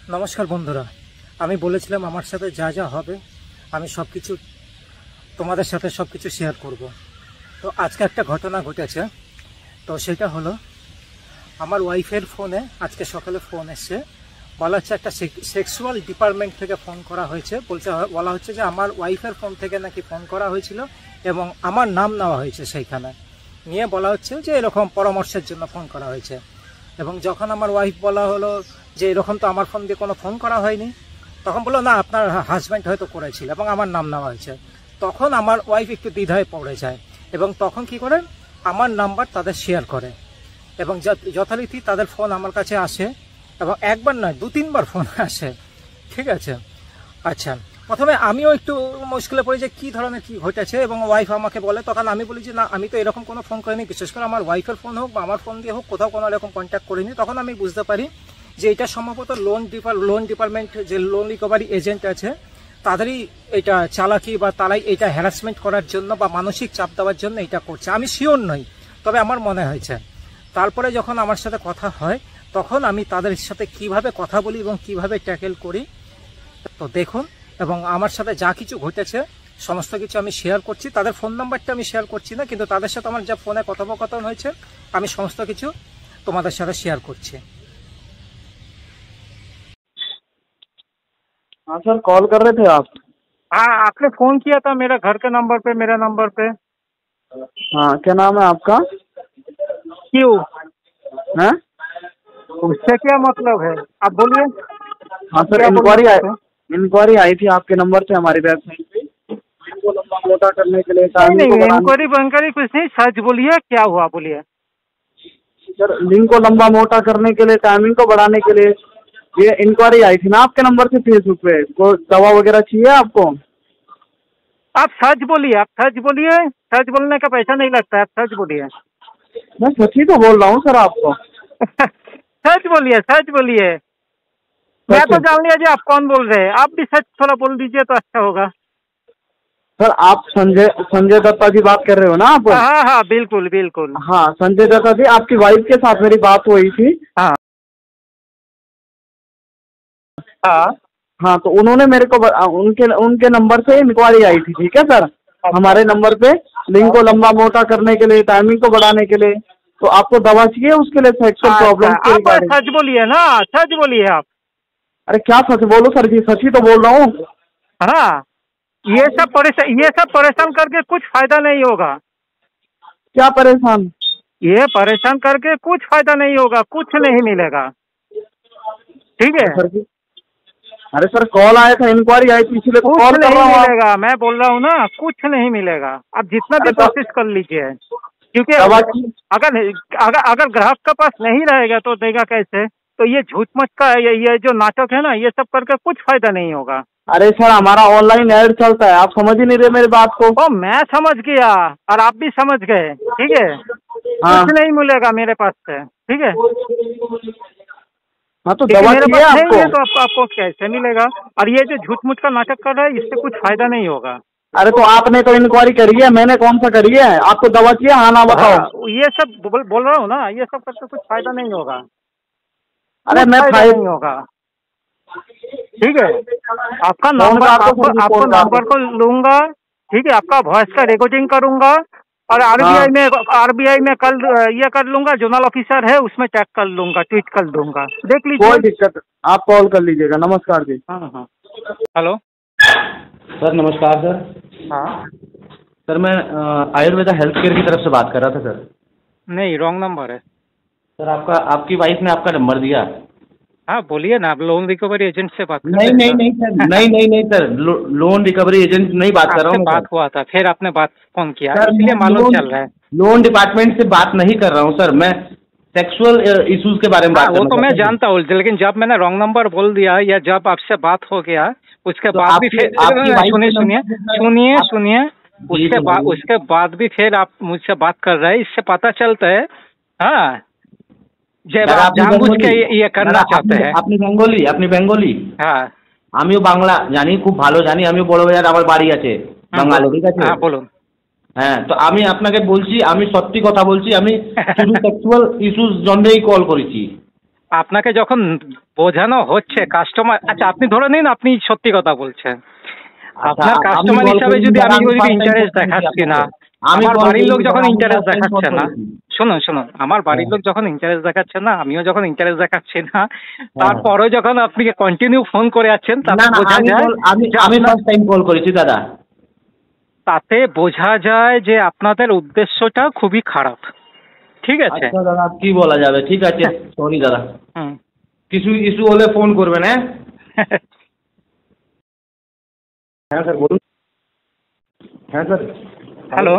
নমস্কার বন্ধুরা, আমি বলেছিলাম আমার সাথে যা যা হবে আমি সব কিছু তোমাদের সাথে সব কিছু শেয়ার করব। তো আজকে একটা ঘটনা ঘটেছে। তো সেটা হলো আমার ওয়াইফের ফোনে আজকে সকালে ফোন এসছে, বলা হচ্ছে একটা সেক্সুয়াল ডিপার্টমেন্ট থেকে ফোন করা হয়েছে। বলা হচ্ছে যে আমার ওয়াইফের ফোন থেকে নাকি ফোন করা হয়েছিল এবং আমার নাম নেওয়া হয়েছে সেইখানে, নিয়ে বলা হচ্ছে যে এরকম পরামর্শের জন্য ফোন করা হয়েছে। এবং যখন আমার ওয়াইফ বলা হলো যে এরকম তো আমার ফোন দিয়ে কোনো ফোন করা হয়নি, তখন বললো না আপনার হাজব্যান্ড হয়তো করেছিল এবং আমার নাম নেওয়া হয়েছে। তখন আমার ওয়াইফ একটু দ্বিধায় পড়ে যায় এবং তখন কি করে আমার নাম্বার তাদের শেয়ার করে এবং যথারীতি তাদের ফোন আমার কাছে আসে এবং একবার নয় 2-3বার ফোন আসে। ঠিক আছে, আচ্ছা, প্রথমে আমিও একটু মুশকিলে পড়ি যে কী ধরনের কী ঘটেছে এবং ওয়াইফ আমাকে বলে, তখন আমি বলি যে না আমি তো এরকম কোনো ফোন করিনি, বিশেষ করে আমার ওয়াইফের ফোন হোক বা আমার ফোন দিয়ে হোক কোথাও কোনো এরকম কন্ট্যাক্ট করিনি। তখন আমি বুঝতে পারি যে এটা সম্ভবত লোন ডিপার্টমেন্ট যে লোন রিকভারি এজেন্ট আছে তাদেরই এটা চালাকি বা তারাই এটা হ্যারাসমেন্ট করার জন্য বা মানসিক চাপ দেওয়ার জন্য এটা করছে। আমি শিওর নই, তবে আমার মনে হয়েছে। তারপরে যখন আমার সাথে কথা হয় তখন আমি তাদের সাথে কিভাবে কথা বলি এবং কিভাবে ট্যাকেল করি তো দেখুন। এবং আমার সাথে যা কিছু ঘটেছে সমস্ত কিছু আমি শেয়ার করছি। তাদের ফোন নাম্বারটা আমি শেয়ার করছি না, কিন্তু তাদের সাথে আমার যা ফোনে কথোপকথন হয়েছে আমি সমস্ত কিছু তোমাদের সাথে শেয়ার করছি। हाँ सर, कॉल कर रहे थे आप? हाँ, आपने फोन किया था मेरा घर के नंबर पे, मेरा नंबर पे। हाँ, क्या नाम है आपका? क्यों? हैं? उससे क्या मतलब है, आप बोलिए। हाँ सर, इंक्वायरी आई थी आपके नंबर से हमारी वेबसाइट पे। इनको लंबा मोटा करने के लिए नहीं, इंक्वायरी बनकर कुछ नहीं, सच बोलिए क्या हुआ बोलिए। सर, लिंक को लंबा मोटा करने के लिए, टाइमिंग को बढ़ाने के लिए ये इंक्वायरी आई थी ना आपके नंबर से फेसबुक पे। कोई दवा वगैरह चाहिए आपको? आप सच बोलिए, आप सच बोलिए, सच बोलने का पैसा नहीं लगता है, आप सच बोलिए। मैं सच ही तो बोल रहा हूँ सर आपको। सच बोलिए, सच बोलिए। मैं तो जान लिया जी आप कौन बोल रहे हैं, आप भी सच थोड़ा बोल दीजिए तो अच्छा होगा। सर, आप संजय दत्ता जी बात कर रहे हो ना आप? हाँ हाँ, बिल्कुल बिल्कुल। हाँ, संजय दत्ता जी, आपकी वाइफ के साथ मेरी बात हुई थी। हाँ हाँ हाँ, तो उन्होंने मेरे को उनके नंबर से इंक्वायरी आई थी। ठीक है सर, हमारे नंबर पे लिंक को लंबा मोटा करने के लिए, टाइमिंग को बढ़ाने के लिए, तो आपको दवा चाहिए उसके लिए, सेक्सुअल प्रॉब्लम के आप सच बोलिए ना, सच बोलिए आप। अरे क्या सच बोलो सर जी, सच ही तो बोल रहा हूँ। हाँ, ये सब परेशान करके कुछ फायदा नहीं होगा। क्या परेशान? ये परेशान करके कुछ फायदा नहीं होगा, कुछ नहीं मिलेगा। ठीक है सर जी, अरे सर कॉल आया था, इंक्वायरी आई थी, इसलिए कुछ कॉल नहीं मिलेगा। मैं बोल रहा हूँ ना, कुछ नहीं मिलेगा। आप जितना भी कोशिश कर लीजिए, क्योंकि अगर ग्राहक के पास नहीं रहेगा तो देगा कैसे। तो ये झूठ मच का ये जो नाटक है ना, ये सब करके कुछ फायदा नहीं होगा। अरे सर, हमारा ऑनलाइन ऐड चलता है, आप समझ ही नहीं रहे मेरी बात को। तो मैं समझ गया और आप भी समझ गए। ठीक है, हाँ। कुछ नहीं मिलेगा मेरे पास से। ठीक है, हाँ, तो दवा मेरे चाहिए पास आपको? नहीं है तो आपको कैसे मिलेगा। और ये जो झूठ मूठ का नाटक कर रहा है, इससे कुछ फायदा नहीं होगा। अरे तो आपने तो इंक्वायरी करी है, मैंने कौन सा करी है? आपको दवा चाहिए? हाँ ना बताओ। ये सब बोल रहा हूँ ना, ये सब करके कुछ फायदा नहीं होगा। अरे मैं नहीं होगा। ठीक है, आपका नंबर, आपको नंबर को लूंगा। ठीक है, आपका वॉइस का रिकॉर्डिंग करूंगा और आरबीआई में कल ये कर लूंगा, जोनल ऑफिसर है उसमें टैग कर लूंगा, ट्वीट कर दूंगा, देख लीजिए। कोई दिक्कत, आप कॉल कर लीजिएगा। नमस्कार जी। हाँ हाँ, हेलो सर, नमस्कार सर। हाँ सर, मैं आयुर्वेदा हेल्थ केयर की तरफ से बात कर रहा था सर। नहीं, रॉन्ग नंबर है सर, आपकी वाइफ ने आपका नंबर दिया। हाँ बोलिए ना, आप लोन रिकवरी एजेंट से बात कर नहीं नहीं नहीं सर, नहीं सर, लोन रिकवरी एजेंट नहीं बात कर रहा हूँ। बात हुआ था, फिर आपने बात फोन किया, इसलिए मालूम चल रहा है। लोन डिपार्टमेंट से बात नहीं कर रहा हूँ सर, मैं सेक्सुअल इश्यूज के बारे में बात कर रहा हूँ। वो तो मैं जानता हूँ, लेकिन जब मैंने रॉन्ग नंबर बोल दिया या जब आपसे बात हो गया उसके बाद भी फिर सुनिए उसके बाद भी फिर आप मुझसे बात कर रहे हैं, इससे पता चलता है हाँ जब आप जानबूझ के ये करना चाहते हैं। আপনি বেঙ্গলি? হ্যাঁ, আমিও বাংলা জানি, খুব ভালো জানি। আমিও বড় বাজার আমার বাড়ি আছে বাঙালি। ঠিক আছে, হ্যাঁ বলুন। হ্যাঁ, তো আমি আপনাকে বলছি, আমি সত্যি কথা বলছি, আমি শুধু সেক্সুয়াল ইস্যুস জন্যই কল করেছি। আপনাকে যখন বোঝানো হচ্ছে কাস্টমার, আচ্ছা আপনি ধরে নিন আপনি সত্যি কথা বলছেন, আপনার আমি কাস্টমার call হিসাবে করিনি যদি দাদা, আমি যদি first time ইন্টারেস্ট call করেছি দেখাচ্ছি না, আপনাকে। আমি আমার call বাড়ির লোক করিনি যখন দাদা, আমি ইন্টারেস্ট first time call দেখাচ্ছে না, করেছি। শুনুন আমার বাড়ির লোক যখন ইন্টারেস্ট দেখাচ্ছে না, আমিও যখন ইন্টারেস্ট দেখাচ্ছি না, তারপরেও যখন আপনি কন্টিনিউ ফোন করে যাচ্ছেন না তাতে না, বোঝা যায় আমি যে আমি আপনার- ফার্স্ট টাইম কল করেছি দাদা। তাতে বোঝা যায় যে আপনাদের উদ্দেশ্যটা খুবই খারাপ। ঠিক আছে। আচ্ছা দাদা, কি বলা যাবে, ঠিক আছে, সরি দাদা, হুম। কিছু ইস্যু হলে ফোন করবেন। হ্যাঁ হ্যাঁ স্যার বলুন। হ্যাঁ স্যার। হ্যালো,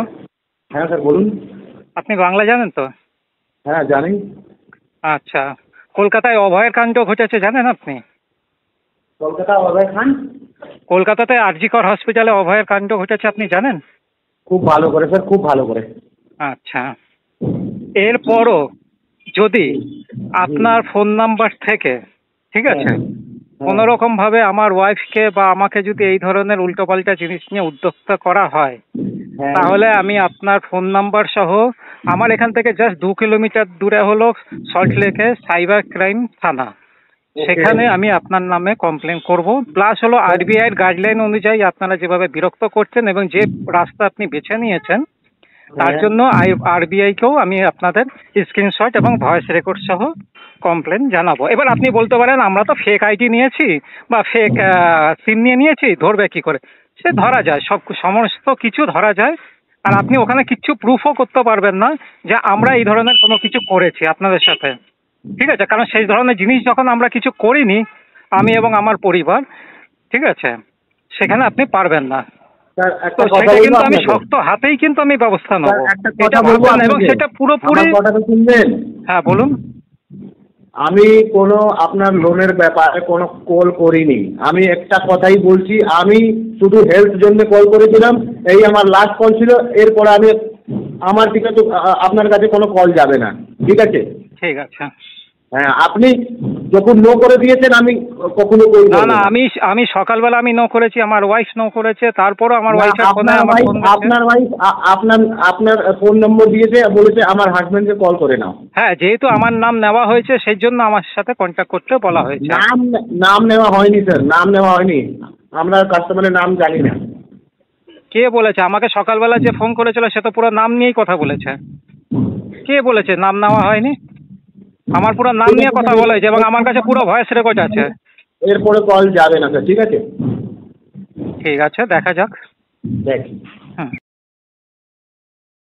হ্যাঁ স্যার বলুন। আপনি বাংলা জানেন তো? হ্যাঁ জানি। আচ্ছা, কলকাতায় অভয়ের কাণ্ড ঘটেছে জানেন আপনি? কলকাতা অভয় খান। কলকাতাতে আরজিকর হসপিটালে অভয়ের কাণ্ড ঘটেছে, আপনি জানেন? খুব ভালো করে স্যার, খুব ভালো করে। আচ্ছা, এরপরও যদি আপনার ফোন নাম্বার থেকে, ঠিক আছে, কোনো রকম ভাবে আমার ওয়াইফকে বা আমাকে যদি এই ধরনের উল্টোপাল্টা জিনিস নিয়ে উদ্যোক্তা করা হয়, হ্যাঁ। তাহলে আমি আপনার ফোন নাম্বার সহ, আমার এখান থেকে জাস্ট 2 কিলোমিটার দূরে হলো সল্টলেকে সাইবার ক্রাইম থানা, সেখানে আমি আপনার নামে কমপ্লেন করব। প্লাস হলো আরবিআই এর গাইডলাইন অনুযায়ী আপনারা যেভাবে বিরক্ত করছেন এবং যে রাস্তা আপনি বেছে নিয়েছেন, তার জন্য আরবিআই কেও আমি আপনাদের স্ক্রিনশট এবং ভয়েস রেকর্ড সহ কমপ্লেন জানাবো। এবার আপনি বলতে পারেন আমরা তো ফেক আইডি নিয়েছি বা ফেক সিম নিয়ে নিয়েছি, ধরবে কি করে? সে ধরা যায়, সমস্ত কিছু ধরা যায়। আর আপনি ওখানে কিচ্ছু প্রুফও করতে পারবেন না যে আমরা এই ধরনের কোনো কিছু করেছি আপনাদের সাথে। ঠিক আছে, কারণ সেই ধরনের জিনিস যখন আমরা কিছু করিনি, আমি এবং আমার পরিবার, ঠিক আছে, সেখানে আপনি পারবেন না। স্যার তো একটা কথা সেটা বলবো কিন্তু আমি আপনাকে। শক্ত হাতেই কিন্তু আমি ব্যবস্থা নেব, স্যার, একটা এটা কথা বলবো ভাববেন না, এবং আপনাকে। সেটা পুরোপুরি। আমার কথাটা শুনবেন? হ্যাঁ বলুন। আমি কোনো আপনার লোনের ব্যাপারে কোনো কল করিনি। আমি একটা কথাই বলছি, আমি শুধু হেল্প জন্য কল করেছিলাম। এই আমার লাস্ট কল ছিল, এরপরে আমি আমার দিকে তো আপনার কাছে কোনো কল যাবে না, ঠিক আছে? ঠিক আছে। হ্যাঁ, আপনি যখন নো করে দিয়েছেন আমি কখনো কল না করব না, না। আমি সকালবেলা আমি নো করেছি, আমার ওয়াইফ নো করেছে, তারপরও আমার ওয়াইফের ফোনে আমার ফোন গেছে। আপনার ওয়াইফ আপনার ফোন নম্বর দিয়েছে, বলেছে আমার হাজবেন্ডকে কল করে নাও। হ্যাঁ, যেহেতু আমার নাম নেওয়া হয়েছে সেই জন্য আমার সাথে কন্ট্যাক্ট করতে বলা হয়েছে। নাম নেওয়া হয়নি স্যার, নাম নেওয়া হয়নি। আমরা কাস্টমারের নাম জানি না। কে বলেছে? আমাকে সকালবেলা যে ফোন করেছিল সে তো পুরো নাম নিয়েই কথা বলেছে। কে বলেছে নাম নেওয়া হয়নি? আমার পুরো নাম নিয়ে কথা বলেছে এবং আমার কাছে পুরো ভয়েস রেকর্ড আছে। এরপরে কল যাবে না স্যার, ঠিক আছে? ঠিক আছে, দেখা যাক। দেখি।